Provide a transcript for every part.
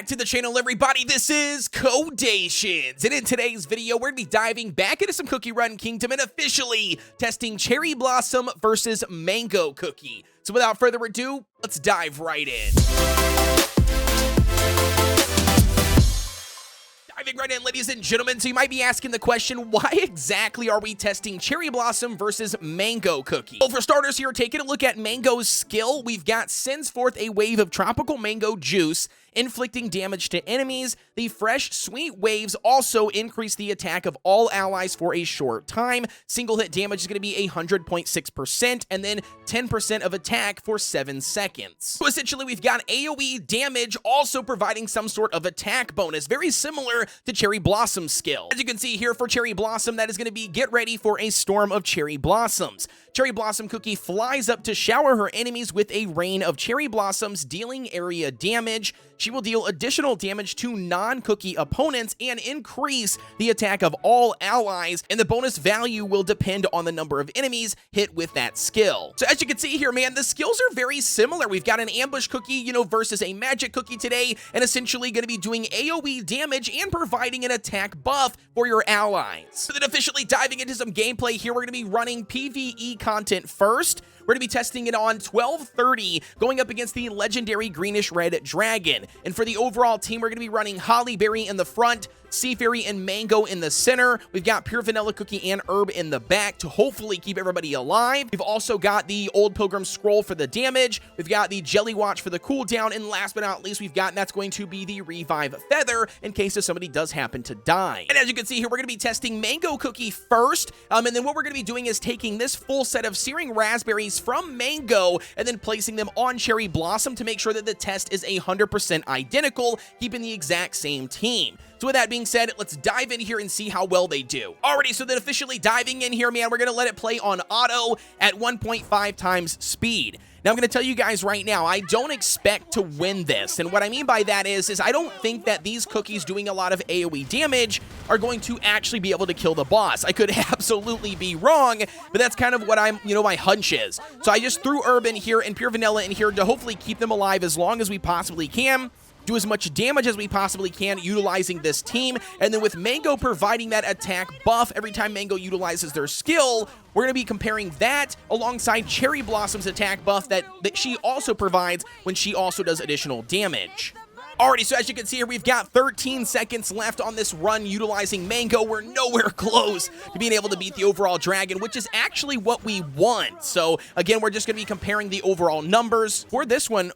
back to the channel, everybody. This is Kodeations, and in today's video, we're going to be diving back into some Cookie Run Kingdom and officially testing Cherry Blossom versus Mango Cookie. So without further ado, let's dive right in. Diving right in, ladies and gentlemen, so you might be asking the question, why exactly are we testing Cherry Blossom versus Mango Cookie? Well, for starters here, taking a look at Mango's skill, we've got sends forth a wave of tropical mango juice, inflicting damage to enemies. The fresh, sweet waves also increase the attack of all allies for a short time. Single hit damage is going to be 100.6%, and then 10% of attack for 7 seconds. So essentially, we've got AoE damage also providing some sort of attack bonus, very similar to Cherry Blossom's skill. As you can see here for Cherry Blossom, that is going to be get ready for a storm of cherry blossoms. Cherry Blossom Cookie flies up to shower her enemies with a rain of cherry blossoms, dealing area damage. She will deal additional damage to non-cookie opponents and increase the attack of all allies, and the bonus value will depend on the number of enemies hit with that skill. So as you can see here, man, the skills are very similar. We've got an ambush cookie, versus a magic cookie today, and essentially going to be doing AoE damage and providing an attack buff for your allies. So then officially diving into some gameplay here, we're going to be running PvE content first. We're going to be testing it on 12:30, going up against the legendary greenish-red dragon. And for the overall team, we're going to be running Hollyberry in the front, Sea Fairy and Mango in the center. We've got Pure Vanilla Cookie and Herb in the back to hopefully keep everybody alive. We've also got the Old Pilgrim Scroll for the damage. We've got the Jelly Watch for the cooldown. And last but not least, we've got, and that's going to be the Revive Feather in case if somebody does happen to die. And as you can see here, we're going to be testing Mango Cookie first. And then what we're going to be doing is taking this full set of Searing Raspberries from Mango and then placing them on Cherry Blossom to make sure that the test is 100% identical, keeping the exact same team. So with that being said, let's dive in here and see how well they do. Alrighty, so then officially diving in here, man, we're going to let it play on auto at 1.5 times speed. Now, I'm going to tell you guys right now, I don't expect to win this. And what I mean by that is I don't think that these cookies doing a lot of AoE damage are going to actually be able to kill the boss. I could absolutely be wrong, but that's kind of what my hunch is. So I just threw Herb in here and Pure Vanilla in here to hopefully keep them alive as long as we possibly can, do as much damage as we possibly can utilizing this team, and then with Mango providing that attack buff every time Mango utilizes their skill, we're going to be comparing that alongside Cherry Blossom's attack buff that she also provides when she also does additional damage. Alrighty, so as you can see here, we've got 13 seconds left on this run utilizing Mango. We're nowhere close to being able to beat the overall dragon, which is actually what we want. So again, we're just going to be comparing the overall numbers for this one.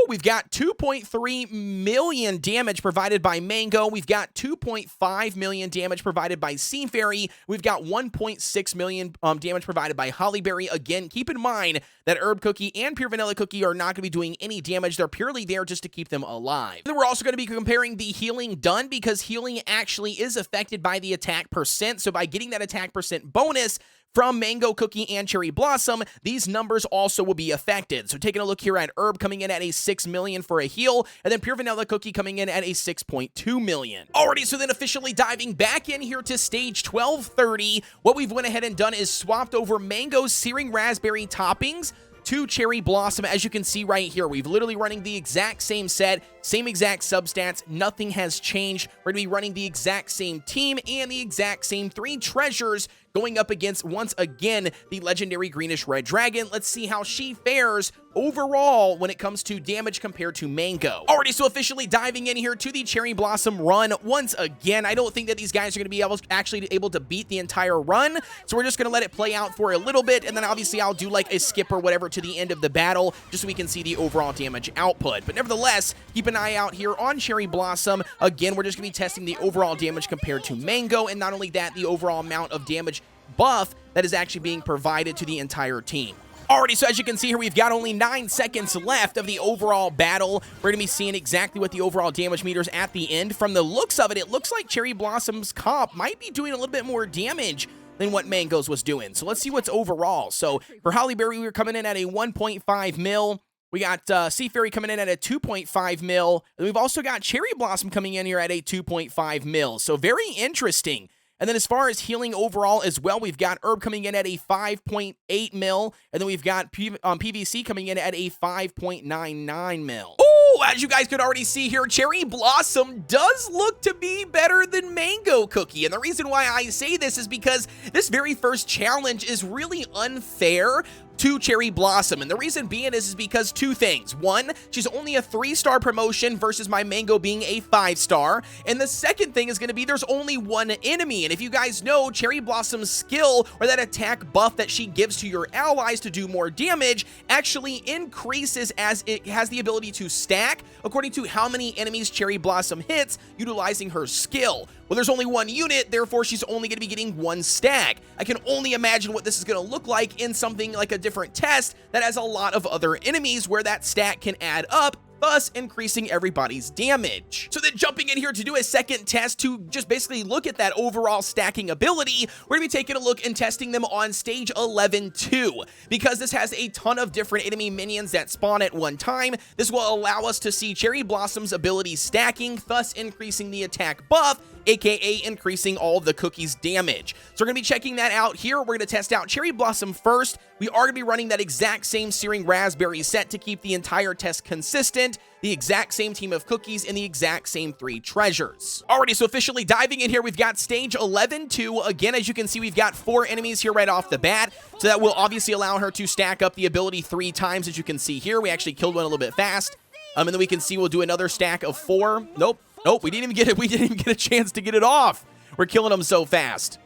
We've got 2.3 million damage provided by Mango. We've got 2.5 million damage provided by Sea Fairy. We've got 1.6 million damage provided by Hollyberry. Again, keep in mind that Herb Cookie and Pure Vanilla Cookie are not going to be doing any damage. They're purely there just to keep them alive. Then we're also going to be comparing the healing done, because healing actually is affected by the attack percent. So by getting that attack percent bonus from Mango Cookie and Cherry Blossom, these numbers also will be affected. So taking a look here at Herb coming in at a 6 million for a heal, and then Pure Vanilla Cookie coming in at a 6.2 million. Alrighty, so then officially diving back in here to stage 12:30, what we've went ahead and done is swapped over Mango's Searing Raspberry toppings to Cherry Blossom. As you can see right here, we've literally running the exact same set, same exact substats, nothing has changed. We're going to be running the exact same team and the exact same 3 treasures going up against, once again, the legendary greenish-red dragon. Let's see how she fares overall when it comes to damage compared to Mango. Alrighty, so officially diving in here to the Cherry Blossom run. Once again, I don't think that these guys are going to be able to beat the entire run, so we're just going to let it play out for a little bit, and then obviously I'll do like a skip or whatever to the end of the battle, just so we can see the overall damage output. But nevertheless, keep an eye out here on Cherry Blossom. Again, we're just going to be testing the overall damage compared to Mango, and not only that, the overall amount of damage buff that is actually being provided to the entire team. Alrighty, so as you can see here, we've got only 9 seconds left of the overall battle. We're going to be seeing exactly what the overall damage meter's at the end. From the looks of it, it looks like Cherry Blossom's comp might be doing a little bit more damage than what Mango's was doing. So let's see what's overall. So for Hollyberry, we were coming in at a 1.5 mil. We got Sea Fairy coming in at a 2.5 mil. And we've also got Cherry Blossom coming in here at a 2.5 mil. So very interesting. And then as far as healing overall as well, we've got Herb coming in at a 5.8 mil, and then we've got PVC coming in at a 5.99 mil. Ooh, as you guys could already see here, Cherry Blossom does look to be better than Mango Cookie. And the reason why I say this is because this very first challenge is really unfair to Cherry Blossom, and the reason being is because two things. One, she's only a 3-star promotion versus my Mango being a 5-star, and the second thing is going to be there's only one enemy, and if you guys know, Cherry Blossom's skill, or that attack buff that she gives to your allies to do more damage, actually increases as it has the ability to stack according to how many enemies Cherry Blossom hits utilizing her skill. Well, there's only one unit, therefore she's only going to be getting 1 stack. I can only imagine what this is going to look like in something like a different test that has a lot of other enemies where that stack can add up, thus increasing everybody's damage. So then jumping in here to do a second test to just basically look at that overall stacking ability, we're going to be taking a look and testing them on stage 11 too. Because this has a ton of different enemy minions that spawn at one time, this will allow us to see Cherry Blossom's ability stacking, thus increasing the attack buff, aka increasing all of the cookies' damage. So we're going to be checking that out here. We're going to test out Cherry Blossom first. We are going to be running that exact same Searing Raspberry set to keep the entire test consistent, the exact same team of cookies, and the exact same 3 treasures. Alrighty, so officially diving in here, we've got stage 11-2. Again, as you can see, we've got 4 enemies here right off the bat, so that will obviously allow her to stack up the ability 3 times, as you can see here. We actually killed one a little bit fast. And then we can see we'll do another stack of 4. Nope, we didn't even get it. We didn't even get a chance to get it off. We're killing them so fast.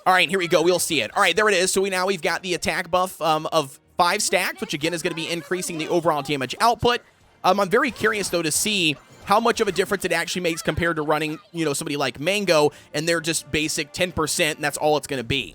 All right, here we go. We'll see it. All right, there it is. So we've got the attack buff of 5 stacks, which again is going to be increasing the overall damage output. I'm very curious though to see how much of a difference it actually makes compared to running, somebody like Mango and they're just basic 10%, and that's all it's going to be.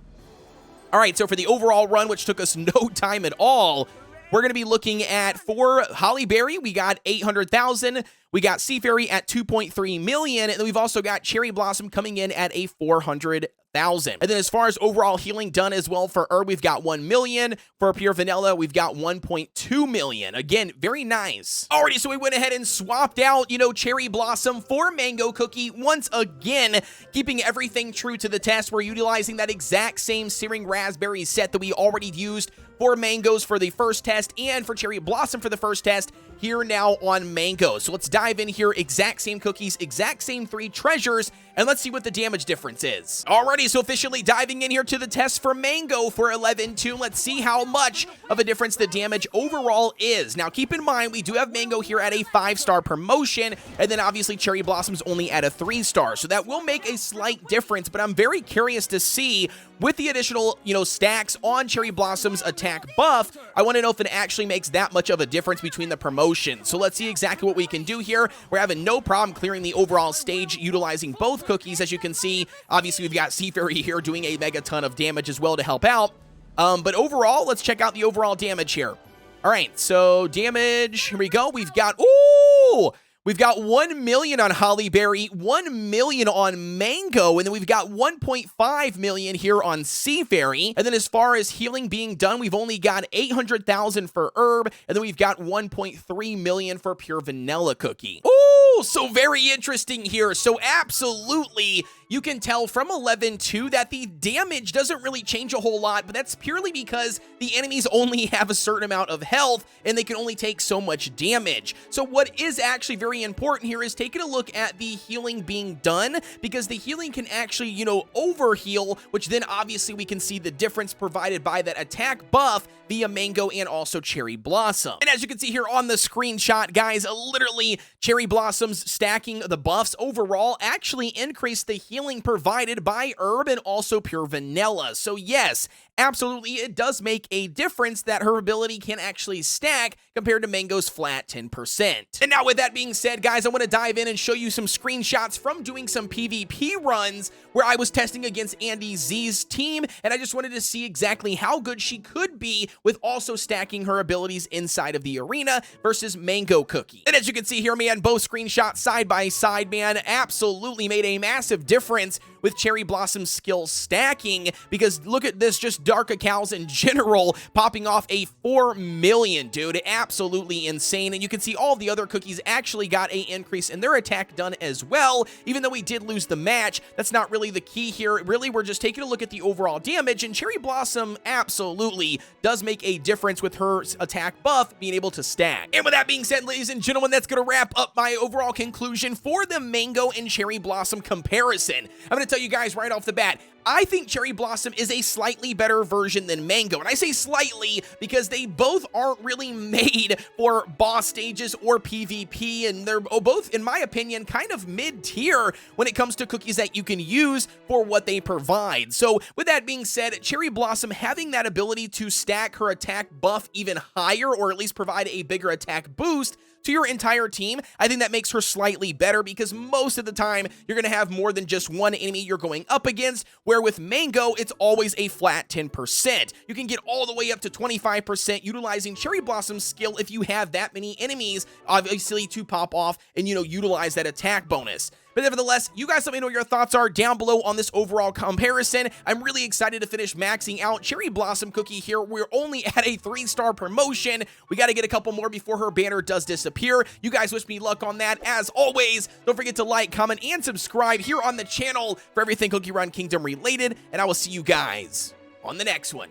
All right, so for the overall run, which took us no time at all, we're going to be looking at for Holly Berry, we got 800,000. We got Sea Fairy at 2.3 million. And then we've also got Cherry Blossom coming in at a 400,000. And then as far as overall healing done as well for Herb, we've got 1 million. For Pure Vanilla, we've got 1.2 million. Again, very nice. Alrighty, so we went ahead and swapped out, Cherry Blossom for Mango Cookie. Once again, keeping everything true to the test, we're utilizing that exact same Searing Raspberry set that we already used for Mangoes for the first test and for Cherry Blossom for the first test here now on Mango. So let's dive in here. Exact same cookies, exact same 3 treasures, and let's see what the damage difference is. Alrighty, so officially diving in here to the test for Mango for 11-2. Let's see how much of a difference the damage overall is. Now, keep in mind, we do have Mango here at a 5-star promotion, and then obviously Cherry Blossom's only at a 3-star. So that will make a slight difference, but I'm very curious to see with the additional, stacks on Cherry Blossom's attack buff, I want to know if it actually makes that much of a difference between the promotions. So let's see exactly what we can do here. We're having no problem clearing the overall stage utilizing both cookies. As you can see, obviously we've got Sea Fairy here doing a mega ton of damage as well to help out. But overall, let's check out the overall damage here. All right, so damage, here we go. We've got 1 million on Holly Berry, 1 million on Mango, and then we've got 1.5 million here on Sea Fairy. And then as far as healing being done, we've only got 800,000 for Herb, and then we've got 1.3 million for Pure Vanilla Cookie. Ooh, so very interesting here. So absolutely, you can tell from 11-2 that the damage doesn't really change a whole lot, but that's purely because the enemies only have a certain amount of health and they can only take so much damage. So what is actually very important here is taking a look at the healing being done, because the healing can actually, overheal, which then obviously we can see the difference provided by that attack buff via Mango and also Cherry Blossom. And as you can see here on the screenshot, guys, literally Cherry Blossom's stacking the buffs overall actually increased the healing provided by Herb and also Pure Vanilla. So yes, absolutely, it does make a difference that her ability can actually stack compared to Mango's flat 10%. And now with that being said, guys, I want to dive in and show you some screenshots from doing some PvP runs where I was testing against Andy Z's team, and I just wanted to see exactly how good she could be with also stacking her abilities inside of the arena versus Mango Cookie. And as you can see here, man, both screenshots side by side, man, absolutely made a massive difference with Cherry Blossom's skill stacking, because look at this, just Dark Cows in general popping off a 4 million, dude. Absolutely insane. And you can see all the other cookies actually got a increase in their attack done as well. Even though we did lose the match, that's not really the key here. Really, we're just taking a look at the overall damage, and Cherry Blossom absolutely does make a difference with her attack buff being able to stack. And with that being said, ladies and gentlemen, that's going to wrap up my overall conclusion for the Mango and Cherry Blossom comparison. I'm going to tell you guys right off the bat, I think Cherry Blossom is a slightly better version than Mango. And I say slightly because they both aren't really made for boss stages or PvP, and they're both, in my opinion, kind of mid-tier when it comes to cookies that you can use for what they provide. So with that being said, Cherry Blossom having that ability to stack her attack buff even higher, or at least provide a bigger attack boost to your entire team, I think that makes her slightly better, because most of the time you're going to have more than just one enemy you're going up against, where with Mango, it's always a flat 10%. You can get all the way up to 25% utilizing Cherry Blossom's skill if you have that many enemies, obviously, to pop off and, utilize that attack bonus. But nevertheless, you guys let me know what your thoughts are down below on this overall comparison. I'm really excited to finish maxing out Cherry Blossom Cookie here. We're only at a 3-star promotion. We got to get a couple more before her banner does disappear. You guys wish me luck on that. As always, don't forget to like, comment, and subscribe here on the channel for everything Cookie Run Kingdom related, and I will see you guys on the next one.